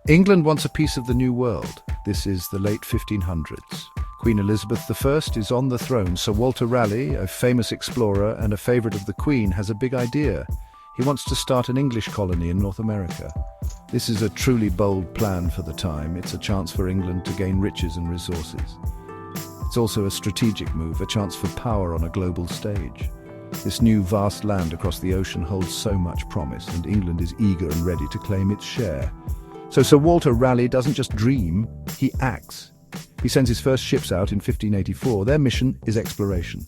England wants a piece of the New World. This is the late 1500s. Queen Elizabeth I is on the throne. Sir Walter Raleigh, a famous explorer and a favourite of the Queen, has a big idea. He wants to start an English colony in North America. This is a truly bold plan for the time. It's a chance for England to gain riches and resources. It's also a strategic move, a chance for power on a global stage. This new vast land across the ocean holds so much promise, and England is eager and ready to claim its share. So Sir Walter Raleigh doesn't just dream, he acts. He sends his first ships out in 1584. Their mission is exploration.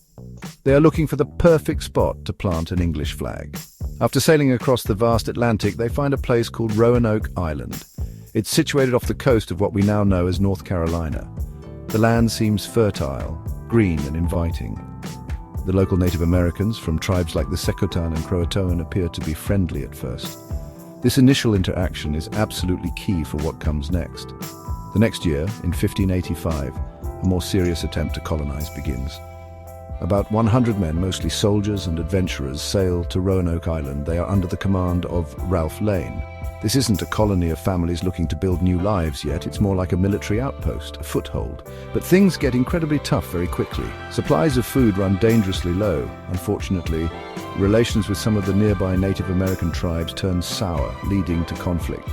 They are looking for the perfect spot to plant an English flag. After sailing across the vast Atlantic, they find a place called Roanoke Island. It's situated off the coast of what we now know as North Carolina. The land seems fertile, green and inviting. The local Native Americans from tribes like the CROATOAN and CROATOAN appear to be friendly at first. This initial interaction is absolutely key for what comes next. The next year, in 1585, a more serious attempt to colonize begins. About 100 men, mostly soldiers and adventurers, sail to Roanoke Island. They are under the command of Ralph Lane. This isn't a colony of families looking to build new lives yet. It's more like a military outpost, a foothold. But things get incredibly tough very quickly. Supplies of food run dangerously low. Unfortunately, relations with some of the nearby Native American tribes turn sour, leading to conflict.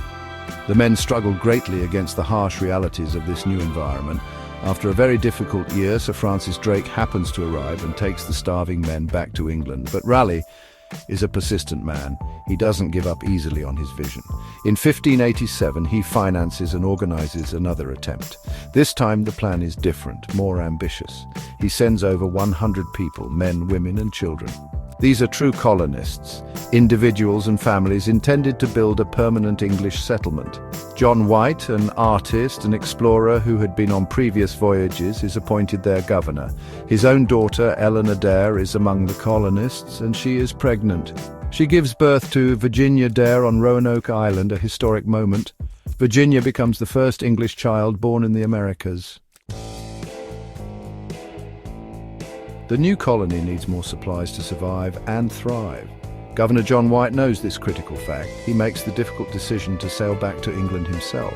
The men struggle greatly against the harsh realities of this new environment. After a very difficult year, Sir Francis Drake happens to arrive and takes the starving men back to England. But Raleigh is a persistent man. He doesn't give up easily on his vision. In 1587, he finances and organizes another attempt. This time the plan is different, more ambitious. He sends over 100 people, men, women and children. These are true colonists, individuals and families intended to build a permanent English settlement. John White, an artist and explorer who had been on previous voyages, is appointed their governor. His own daughter, Eleanor Dare, is among the colonists, and she is pregnant. She gives birth to Virginia Dare on Roanoke Island, a historic moment. Virginia becomes the first English child born in the Americas. The new colony needs more supplies to survive and thrive. Governor John White knows this critical fact. He makes the difficult decision to sail back to England himself.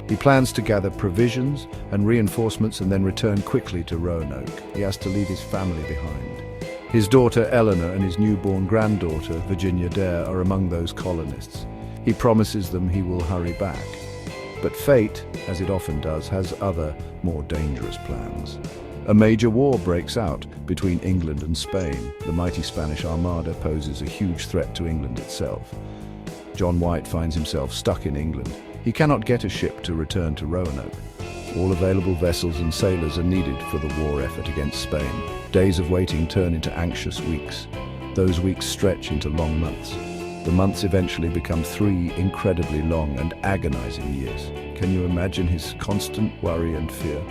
He plans to gather provisions and reinforcements and then return quickly to Roanoke. He has to leave his family behind. His daughter Eleanor and his newborn granddaughter Virginia Dare are among those colonists. He promises them he will hurry back. But fate, as it often does, has other, more dangerous plans. A major war breaks out between England and Spain. The mighty Spanish Armada poses a huge threat to England itself. John White finds himself stuck in England. He cannot get a ship to return to Roanoke. All available vessels and sailors are needed for the war effort against Spain. Days of waiting turn into anxious weeks. Those weeks stretch into long months. The months eventually become 3 incredibly long and agonizing years. Can you imagine his constant worry and fear?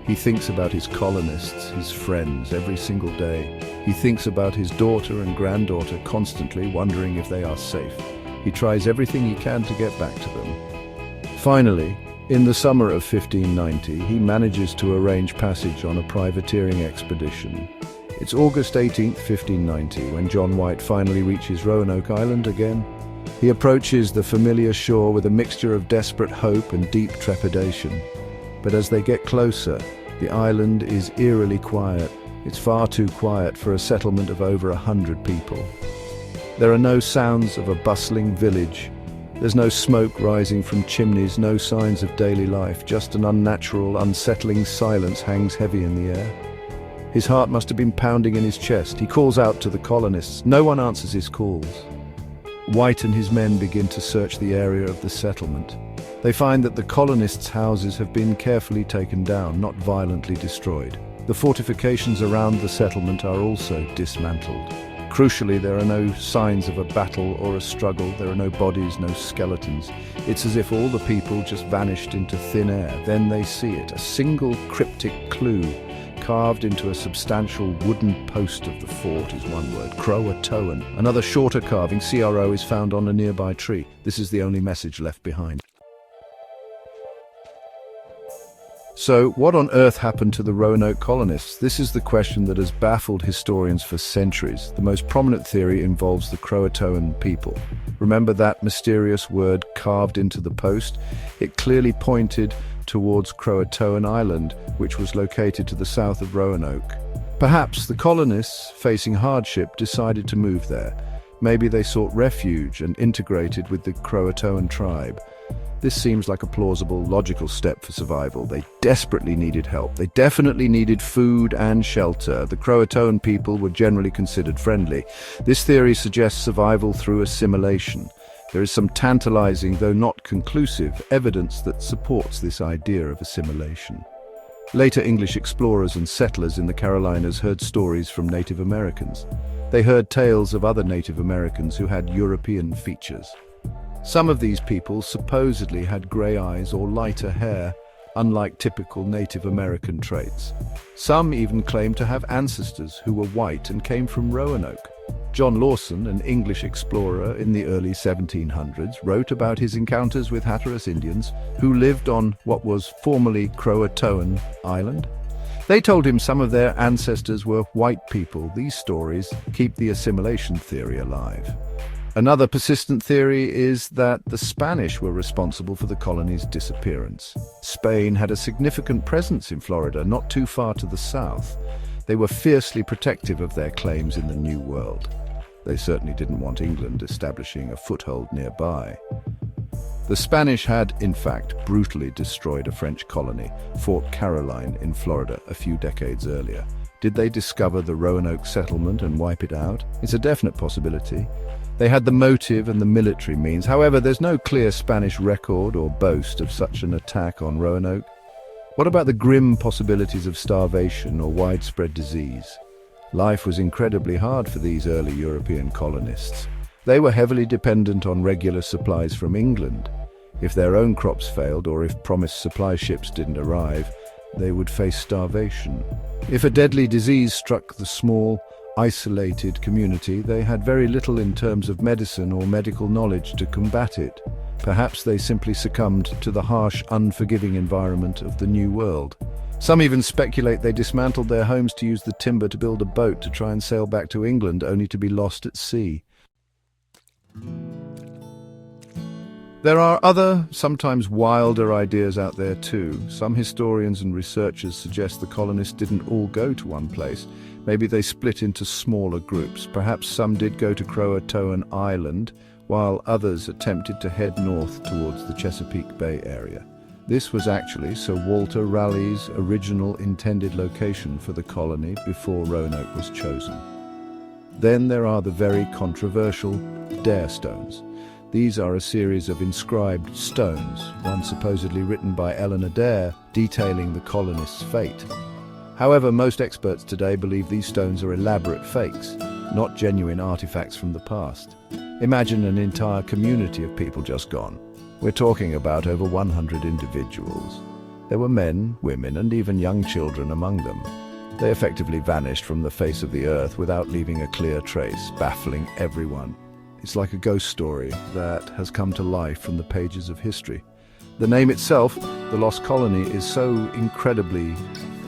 He thinks about his colonists, his friends, every single day. He thinks about his daughter and granddaughter constantly, wondering if they are safe. He tries everything he can to get back to them. Finally, in the summer of 1590, he manages to arrange passage on a privateering expedition. It's August 18th, 1590, when John White finally reaches Roanoke Island again. He approaches the familiar shore with a mixture of desperate hope and deep trepidation. But as they get closer, the island is eerily quiet. It's far too quiet for a settlement of over 100 people. There are no sounds of a bustling village. There's no smoke rising from chimneys, no signs of daily life. Just an unnatural, unsettling silence hangs heavy in the air. His heart must have been pounding in his chest. He calls out to the colonists. No one answers his calls. White and his men begin to search the area of the settlement. They find that the colonists' houses have been carefully taken down, not violently destroyed. The fortifications around the settlement are also dismantled. Crucially, there are no signs of a battle or a struggle. There are no bodies, no skeletons. It's as if all the people just vanished into thin air. Then they see it, a single cryptic clue carved into a substantial wooden post of the fort is one word: CROATOAN. Another shorter carving, CRO, is found on a nearby tree. This is the only message left behind. So, what on earth happened to the Roanoke colonists? This is the question that has baffled historians for centuries. The most prominent theory involves the CROATOAN people. Remember that mysterious word carved into the post? It clearly pointed towards CROATOAN Island, which was located to the south of Roanoke. Perhaps the colonists, facing hardship, decided to move there. Maybe they sought refuge and integrated with the CROATOAN tribe. This seems like a plausible, logical step for survival. They desperately needed help. They definitely needed food and shelter. The CROATOAN people were generally considered friendly. This theory suggests survival through assimilation. There is some tantalizing, though not conclusive, evidence that supports this idea of assimilation. Later English explorers and settlers in the Carolinas heard stories from Native Americans. They heard tales of other Native Americans who had European features. Some of these people supposedly had grey eyes or lighter hair, unlike typical Native American traits. Some even claimed to have ancestors who were white and came from Roanoke. John Lawson, an English explorer in the early 1700s, wrote about his encounters with Hatteras Indians who lived on what was formerly CROATOAN Island. They told him some of their ancestors were white people. These stories keep the assimilation theory alive. Another persistent theory is that the Spanish were responsible for the colony's disappearance. Spain had a significant presence in Florida, not too far to the south. They were fiercely protective of their claims in the New World. They certainly didn't want England establishing a foothold nearby. The Spanish had, in fact, brutally destroyed a French colony, Fort Caroline in Florida, a few decades earlier. Did they discover the Roanoke settlement and wipe it out? It's a definite possibility. They had the motive and the military means. However, there's no clear Spanish record or boast of such an attack on Roanoke. What about the grim possibilities of starvation or widespread disease? Life was incredibly hard for these early European colonists. They were heavily dependent on regular supplies from England. If their own crops failed or if promised supply ships didn't arrive, they would face starvation. If a deadly disease struck the small, isolated community, they had very little in terms of medicine or medical knowledge to combat it. Perhaps they simply succumbed to the harsh, unforgiving environment of the New World. Some even speculate they dismantled their homes to use the timber to build a boat to try and sail back to England, only to be lost at sea. There are other, sometimes wilder ideas out there too. Some historians and researchers suggest the colonists didn't all go to one place. Maybe they split into smaller groups. Perhaps some did go to CROATOAN Island, while others attempted to head north towards the Chesapeake Bay area. This was actually Sir Walter Raleigh's original intended location for the colony before Roanoke was chosen. Then there are the very controversial Dare Stones. These are a series of inscribed stones, one supposedly written by Eleanor Dare, detailing the colonists' fate. However, most experts today believe these stones are elaborate fakes, not genuine artifacts from the past. Imagine an entire community of people just gone. We're talking about over 100 individuals. There were men, women, and even young children among them. They effectively vanished from the face of the earth without leaving a clear trace, baffling everyone. It's like a ghost story that has come to life from the pages of history. The name itself, the Lost Colony, is so incredibly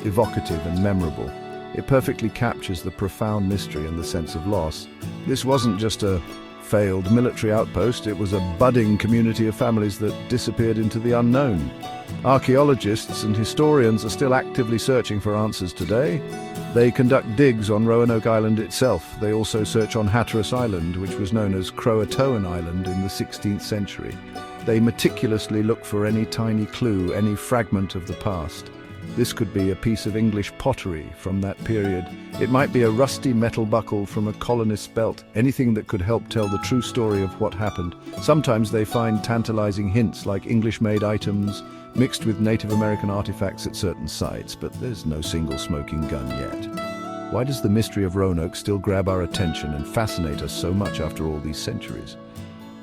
evocative and memorable. It perfectly captures the profound mystery and the sense of loss. This wasn't just a failed military outpost, it was a budding community of families that disappeared into the unknown. Archaeologists and historians are still actively searching for answers today. They conduct digs on Roanoke Island itself. They also search on Hatteras Island, which was known as CROATOAN Island in the 16th century. They meticulously look for any tiny clue, any fragment of the past. This could be a piece of English pottery from that period. It might be a rusty metal buckle from a colonist's belt, anything that could help tell the true story of what happened. Sometimes they find tantalizing hints like English-made items mixed with Native American artifacts at certain sites, but there's no single smoking gun yet. Why does the mystery of Roanoke still grab our attention and fascinate us so much after all these centuries?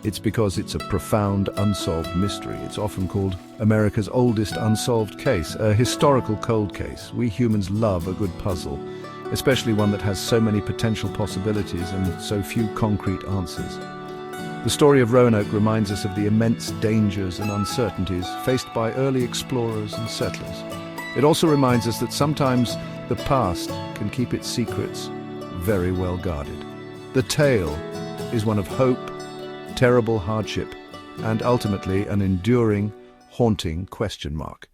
It's because it's a profound, unsolved mystery. It's often called America's oldest unsolved case, a historical cold case. We humans love a good puzzle, especially one that has so many potential possibilities and so few concrete answers. The story of Roanoke reminds us of the immense dangers and uncertainties faced by early explorers and settlers. It also reminds us that sometimes the past can keep its secrets very well guarded. The tale is one of hope, terrible hardship, and ultimately an enduring, haunting question mark.